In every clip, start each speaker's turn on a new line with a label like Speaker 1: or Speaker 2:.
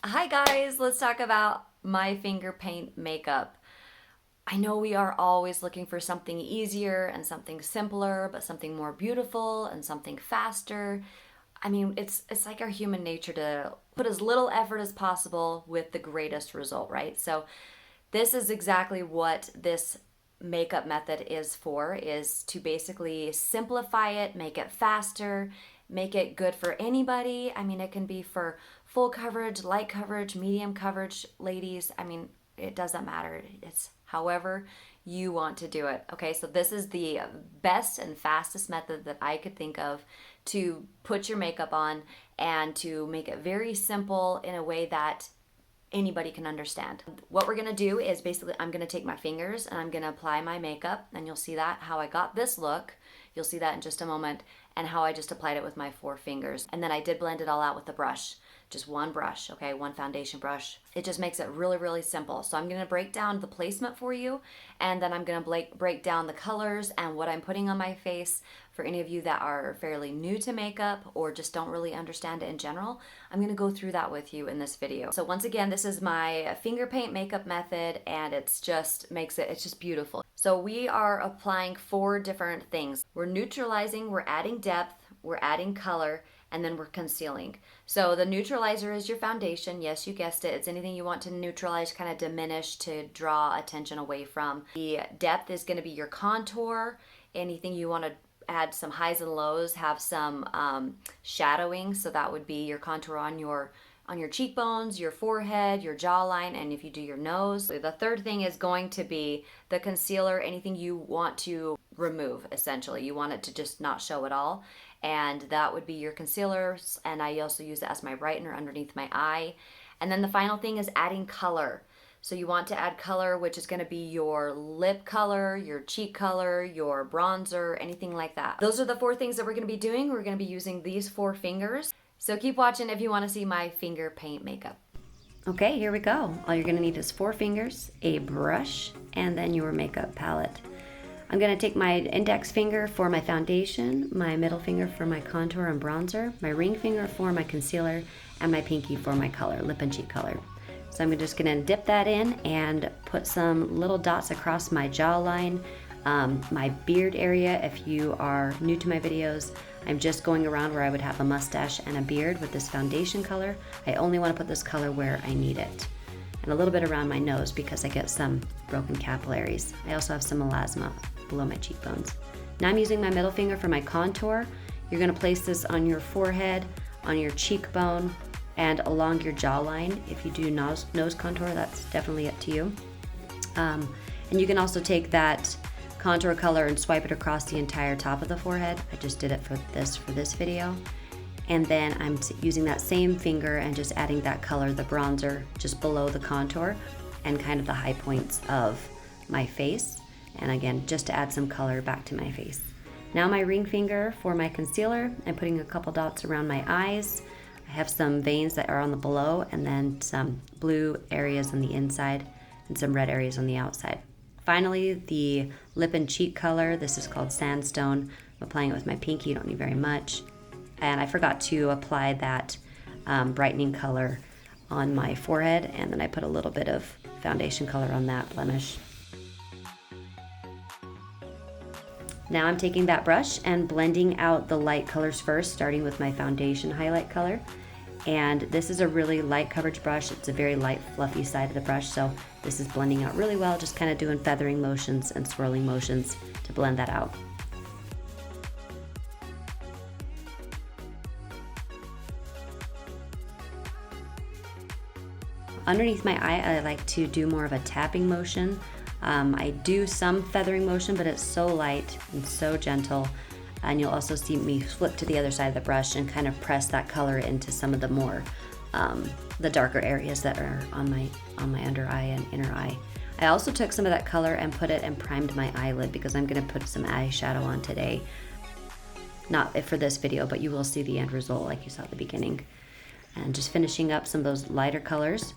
Speaker 1: Hi guys, let's talk about my finger paint makeup. I know we are always looking for something easier and something simpler, but something more beautiful and something faster. I mean, it's like our human nature to put as little effort as possible with the greatest result, right? So this is exactly what this makeup method is to basically simplify it, make it faster, make it good for anybody. I mean, it can be for full coverage, light coverage, medium coverage, ladies. I mean, it doesn't matter. It's however you want to do it. Okay, so this is the best and fastest method that I could think of to put your makeup on and to make it very simple in a way that anybody can understand. What we're gonna do is basically I'm gonna take my fingers and I'm gonna apply my makeup, and you'll see that how I got this look. You'll see that in just a moment, and how I just applied it with my 4 fingers. And then I did blend it all out with a brush. Just one brush, okay, one foundation brush. It just makes it really, really simple. So I'm gonna break down the placement for you, and then I'm gonna break down the colors and what I'm putting on my face. For any of you that are fairly new to makeup or just don't really understand it in general, I'm gonna go through that with you in this video. So once again, this is my finger paint makeup method, and it's just beautiful. So we are applying 4 different things. We're neutralizing, we're adding depth, we're adding color, and then we're concealing. So the neutralizer is your foundation. Yes, you guessed it. It's anything you want to neutralize, kind of diminish, to draw attention away from. The depth is gonna be your contour, anything you want to add some highs and lows, have some shadowing. So that would be your contour on your cheekbones, your forehead, your jawline, and if you do your nose. The third thing is going to be the concealer, anything you want to remove, essentially. You want it to just not show at all. And that would be your concealer, and I also use it as my brightener underneath my eye. And then the final thing is adding color. So you want to add color, which is going to be your lip color, your cheek color, your bronzer, anything like that. Those are the 4 things that we're going to be doing. We're going to be using these 4 fingers. So keep watching if you want to see my finger paint makeup. Okay, here we go. All you're going to need is 4 fingers, a brush, and then your makeup palette. I'm going to take my index finger for my foundation, my middle finger for my contour and bronzer, my ring finger for my concealer, and my pinky for my color, lip and cheek color. So I'm just going to dip that in and put some little dots across my jawline, my beard area. If you are new to my videos, I'm just going around where I would have a mustache and a beard with this foundation color. I only want to put this color where I need it. And a little bit around my nose because I get some broken capillaries. I also have some melasma below my cheekbones. Now I'm using my middle finger for my contour. You're going to place this on your forehead, on your cheekbone, and along your jawline. If you do nose contour, that's definitely up to you. And you can also take that contour color and swipe it across the entire top of the forehead. I just did it for this video. And then I'm using that same finger and just adding that color, the bronzer, just below the contour and kind of the high points of my face. And again, just to add some color back to my face. Now my ring finger for my concealer. I'm putting a couple dots around my eyes. I have some veins that are on the below, and then some blue areas on the inside and some red areas on the outside. Finally, the lip and cheek color. This is called Sandstone. I'm applying it with my pinky, you don't need very much. And I forgot to apply that brightening color on my forehead, and then I put a little bit of foundation color on that blemish. Now I'm taking that brush and blending out the light colors first, starting with my foundation highlight color. And this is a really light coverage brush. It's a very light, fluffy side of the brush, so this is blending out really well, just kind of doing feathering motions and swirling motions to blend that out. Underneath my eye, I like to do more of a tapping motion. I do some feathering motion, but it's so light and so gentle. And you'll also see me flip to the other side of the brush and kind of press that color into some of the more, the darker areas that are on my under eye and inner eye. I also took some of that color and put it and primed my eyelid because I'm gonna put some eyeshadow on today. Not for this video, but you will see the end result like you saw at the beginning. And just finishing up some of those lighter colors.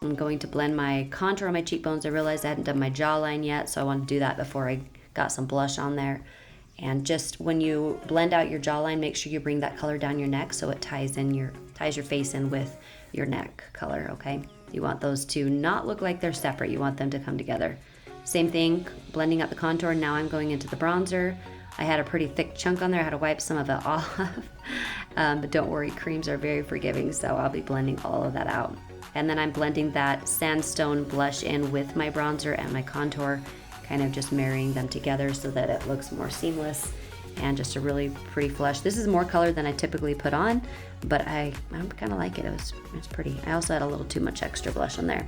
Speaker 1: I'm going to blend my contour on my cheekbones. I realized I hadn't done my jawline yet, so I wanted to do that before I got some blush on there.
Speaker 2: And just when you blend out your jawline, make sure you bring that color down your neck so it ties your face in with your neck color, okay? You want those to not look like they're separate. You want them to come together. Same thing, blending out the contour. Now I'm going into the bronzer. I had a pretty thick chunk on there. I had to wipe some of it off. But don't worry, creams are very forgiving, so I'll be blending all of that out. And then I'm blending that Sandstone blush in with my bronzer and my contour, kind of just marrying them together so that it looks more seamless and just a really pretty flush. This is more color than I typically put on, but I kind of like it. It's pretty. I also had a little too much extra blush on there.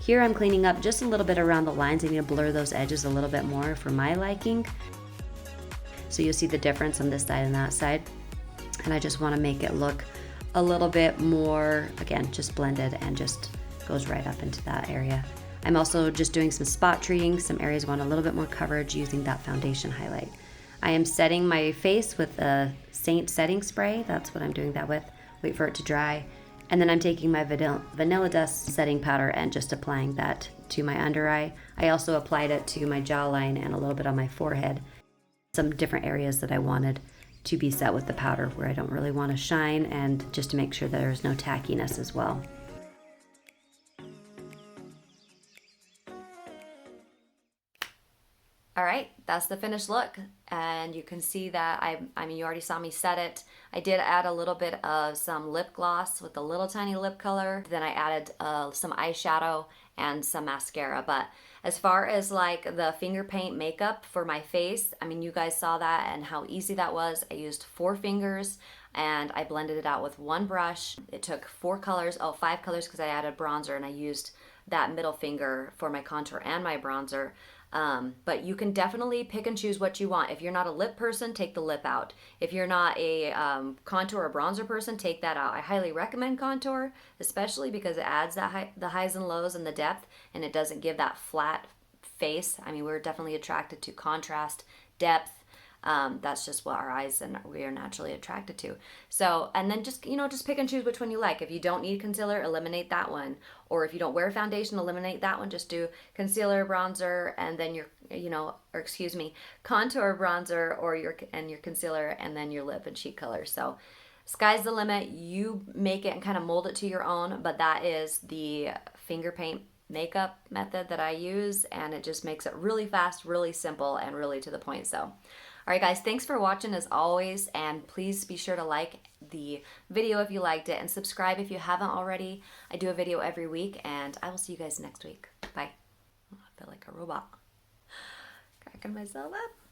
Speaker 2: Here I'm cleaning up just a little bit around the lines. I need to blur those edges a little bit more for my liking. So you'll see the difference on this side and that side. And I just want to make it look a little bit more, again, just blended and just goes right up into that area. I'm also just doing some spot treating. Some areas want a little bit more coverage using that foundation highlight. I am setting my face with a SEINT setting spray. That's what I'm doing that with. Wait for it to dry. And then I'm taking my Vanilla Dust setting powder and just applying that to my under eye. I also applied it to my jawline and a little bit on my forehead. Some different areas that I wanted to be set with the powder where I don't really want to shine, and just to make sure that there's no tackiness as well.
Speaker 1: All right, that's the finished look, and you can see that I mean, you already saw me set it. I did add a little bit of some lip gloss with a little tiny lip color. Then I added some eyeshadow and some mascara. But as far as like the finger paint makeup for my face, I mean, you guys saw that and how easy that was. I used 4 fingers and I blended it out with 1 brush. It took 5 colors because I added bronzer, and I used that middle finger for my contour and my bronzer. But you can definitely pick and choose what you want. If you're not a lip person, take the lip out. If you're not a contour or bronzer person, take that out. I highly recommend contour, especially because it adds the highs and lows and the depth, and it doesn't give that flat face. I mean, we're definitely attracted to contrast, depth. That's just what our eyes and we are naturally attracted to. So, and then just pick and choose which one you like. If you don't need concealer, eliminate that one. Or if you don't wear foundation, eliminate that one. Just do concealer, bronzer, and then contour, bronzer, or your concealer, and then your lip and cheek color. So, sky's the limit. You make it and kind of mold it to your own, but that is the finger paint makeup method that I use, and it just makes it really fast, really simple, and really to the point. So, all right, guys, thanks for watching as always, and please be sure to like the video if you liked it and subscribe if you haven't already. I do a video every week, and I will see you guys next week. Bye. I feel like a robot. Cracking myself up.